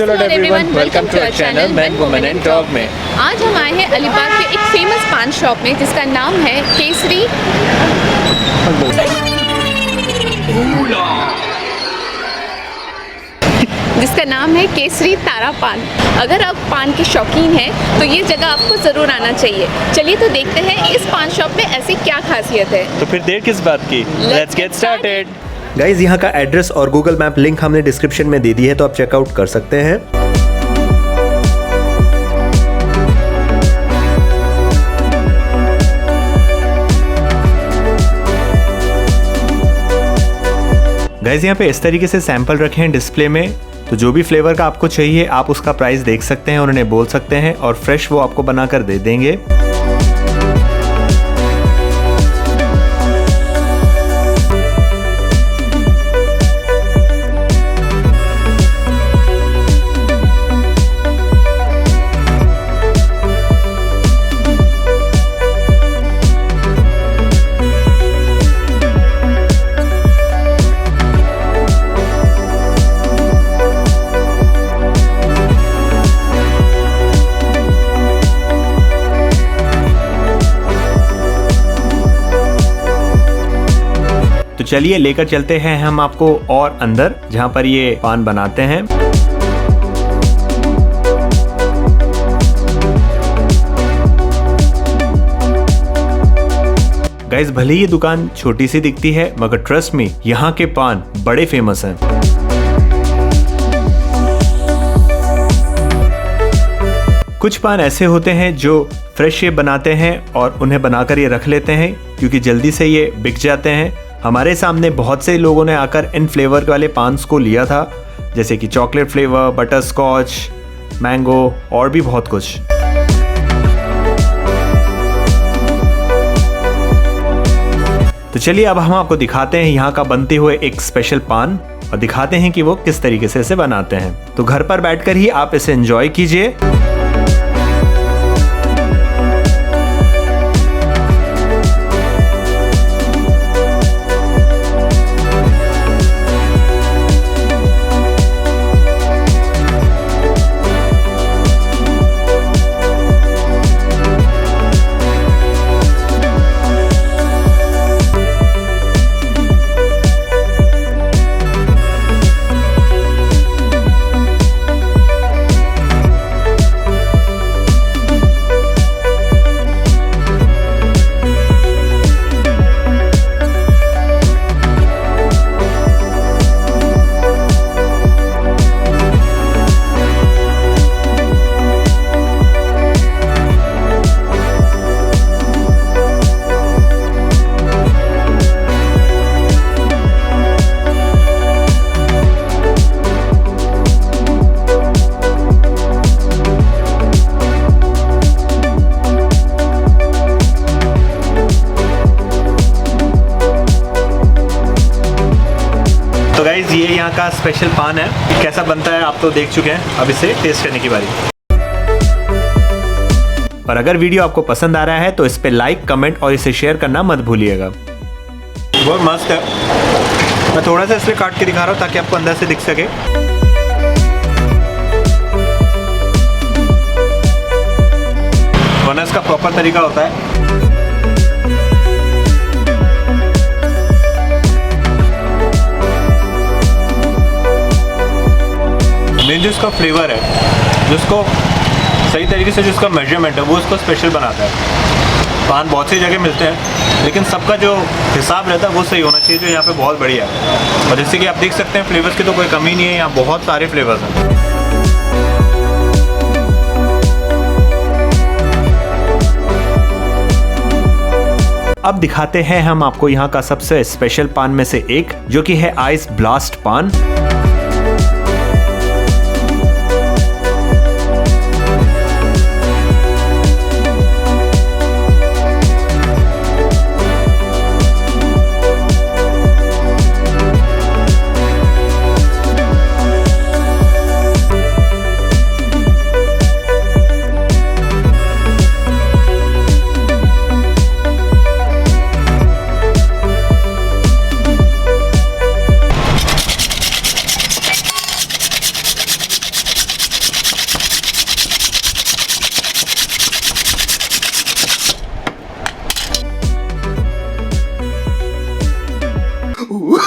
Hello everyone, welcome to our channel Men, Women and Dog में। आज हम आए हैं अलीबाग के एक फेमस पान शॉप में जिसका नाम है केसरी, जिसका नाम है केसरी तारा पान। अगर आप पान के शौकीन हैं तो ये जगह आपको ज़रूर आना चाहिए। चलिए तो देखते हैं इस पान शॉप में ऐसी क्या खासियत है। तो फिर देर किस बात की, लेट्स गेट स्टार्टेड। गाइज यहाँ का एड्रेस और गूगल मैप लिंक हमने डिस्क्रिप्शन में दे दी है, तो आप चेकआउट कर सकते हैं। गाइज यहाँ पे इस तरीके से सैंपल रखे हैं डिस्प्ले में, तो जो भी फ्लेवर का आपको चाहिए आप उसका प्राइस देख सकते हैं और उन्हें बोल सकते हैं और फ्रेश वो आपको बनाकर दे देंगे। तो चलिए लेकर चलते हैं हम आपको और अंदर, जहां पर ये पान बनाते हैं। गाइस भले ये दुकान छोटी सी दिखती है मगर ट्रस्ट मी, यहाँ के पान बड़े फेमस हैं। कुछ पान ऐसे होते हैं जो फ्रेश ये बनाते हैं और उन्हें बनाकर ये रख लेते हैं क्योंकि जल्दी से ये बिक जाते हैं। हमारे सामने बहुत से लोगों ने आकर इन फ्लेवर वाले पान्स को लिया था, जैसे कि chocolate flavour, butterscotch, mango और भी बहुत कुछ। तो चलिए अब हम आपको दिखाते हैं यहाँ का बनते हुए एक स्पेशल पान और दिखाते हैं कि वो किस तरीके से इसे बनाते हैं। तो घर पर बैठकर ही आप इसे एंजॉय कीजिए। तो गाइज ये यहाँ का स्पेशल पान है, कैसा बनता है आप तो देख चुके हैं, अब इसे टेस्ट करने की बारी। और अगर वीडियो आपको पसंद आ रहा है तो इस पे लाइक, कमेंट और इसे शेयर करना मत भूलिएगा। बहुत मस्त है। मैं थोड़ा सा इसलिए काट के दिखा रहा हूँ ताकि आपको अंदर से दिख सके। वरना इसका प्रॉपर तरीका होता है। मेन जो इसका फ्लेवर है, जिसको सही तरीके से जिसका मेजरमेंट है वो इसको स्पेशल बनाता है। पान बहुत सी जगह मिलते हैं लेकिन सबका जो हिसाब रहता है वो सही होना चाहिए, जो यहाँ पे बहुत बढ़िया है। और जैसे कि आप देख सकते हैं फ्लेवर्स की तो कोई कमी नहीं है, यहाँ बहुत सारे फ्लेवर्स हैं। अब दिखाते हैं हम आपको यहाँ का सबसे स्पेशल पान में से एक, जो कि है आइस ब्लास्ट पान।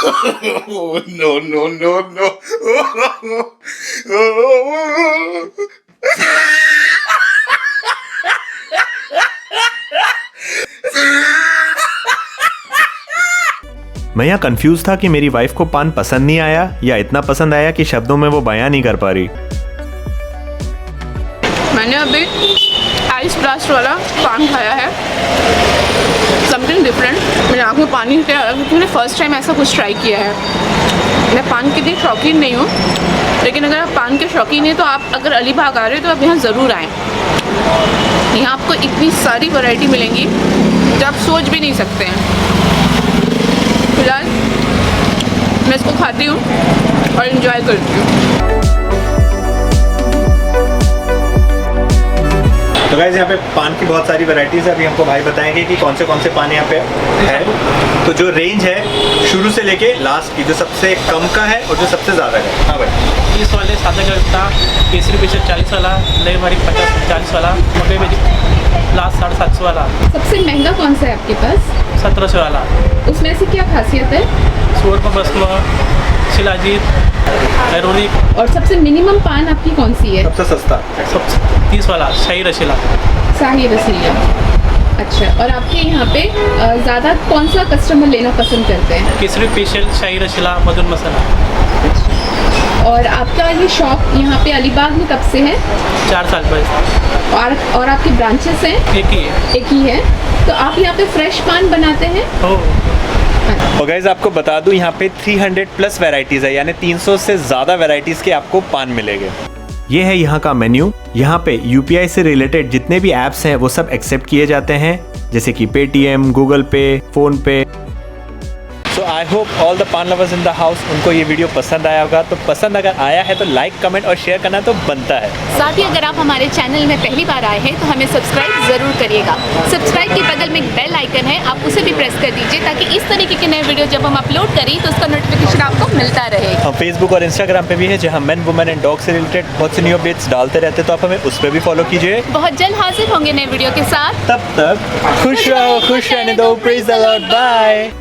No, no, no, no. मैं यहाँ कंफ्यूज था कि मेरी वाइफ को पान पसंद नहीं आया या इतना पसंद आया कि शब्दों में वो बयां नहीं कर पा रही। मैंने अभी आइस ब्लास्ट वाला पान खाया है, समथिंग डिफरेंट। मेरी आँख में पानी से आ रहा है क्योंकि मैंने फर्स्ट टाइम ऐसा कुछ ट्राई किया है। मैं पान की इतनी शौकीन नहीं हूँ, लेकिन अगर आप पान के शौकीन हैं तो आप अगर अलीबाग आ रहे हो तो आप यहाँ ज़रूर आएँ। यहाँ आपको इतनी सारी वैरायटी मिलेंगी जो आप सोच भी नहीं सकते हैं। फिलहाल मैं इसको खाती हूँ और इन्जॉय करती हूँ। तो गाइस यहाँ पे पान की बहुत सारी वैरायटीज है, अभी हमको भाई बताएंगे कि कौन से पान यहाँ पे है। तो जो रेंज है शुरू से लेके लास्ट की, जो सबसे कम का है और जो सबसे ज़्यादा है। हाँ भाई, 30 वाले सादा का केसरी पेशर 40 वाला, नए मारी 50-40 वाला, लास्ट 750 वाला। सबसे महंगा कौन सा है आपके पास? 1700 वाला। उसमें से क्या खासियत है? सोर पर बसमा, शिलाजीत, एरोनिक। और सबसे मिनिमम पान आपकी कौन सी है? सबसे सस्ता सबसे 30 वाला शाही रशीला। शाही रसीला। अच्छा, और आपके यहाँ पे ज़्यादा कौन सा कस्टमर लेना पसंद करते हैं? केसरी पेशल, शाही रशीला, मधुर मसाला। और आपका ये शॉप यहाँ पे अलीबाग में कब से है? 4 साल पहले। और आपके ब्रांचेस हैं? एक ही है। तो आप यहाँ पे फ्रेश पान बनाते हैं? और गाइस आपको बता दूं यहाँ पे 300 प्लस वैरायटीज़ है, यानी 300 से ज़्यादा वैरायटीज़ के आपको पान मिलेंगे। ये है यहाँ का मेन्यू। यहाँ पे यूपीआई से रिलेटेड जितने भी ऐप्स हैं वो सब एक्सेप्ट किए जाते हैं, जैसे कि पेटीएम, गूगल पे, फोन पे। सो आई होप ऑल द पान लवर्स इन द हाउस, उनको ये वीडियो पसंद आया होगा। तो पसंद अगर आया है तो लाइक, कमेंट और शेयर करना तो बनता है। साथ ही अगर आप हमारे चैनल में पहली बार आए हैं तो हमें सब्सक्राइब ज़रूर करिएगा। सब्सक्राइब के बगल में एक बेल आइकन है, आप उसे भी प्रेस कर दीजिए ताकि इस तरीके के नए वीडियो जब हम अपलोड करें तो उसका नोटिफिकेशन आपको मिलता रहे। हम फेसबुक और इंस्टाग्राम पे भी है, जहाँ मेन, वुमेन एंड डॉग से रिलेटेड बहुत सी न्यू अपडेट्स डालते रहते हैं, तो आप हमें उस पर भी फॉलो कीजिए। बहुत जल्द हाजिर होंगे नए वीडियो के साथ। तब तक खुश रहो, खुश रहने दो। Praise the Lord, bye.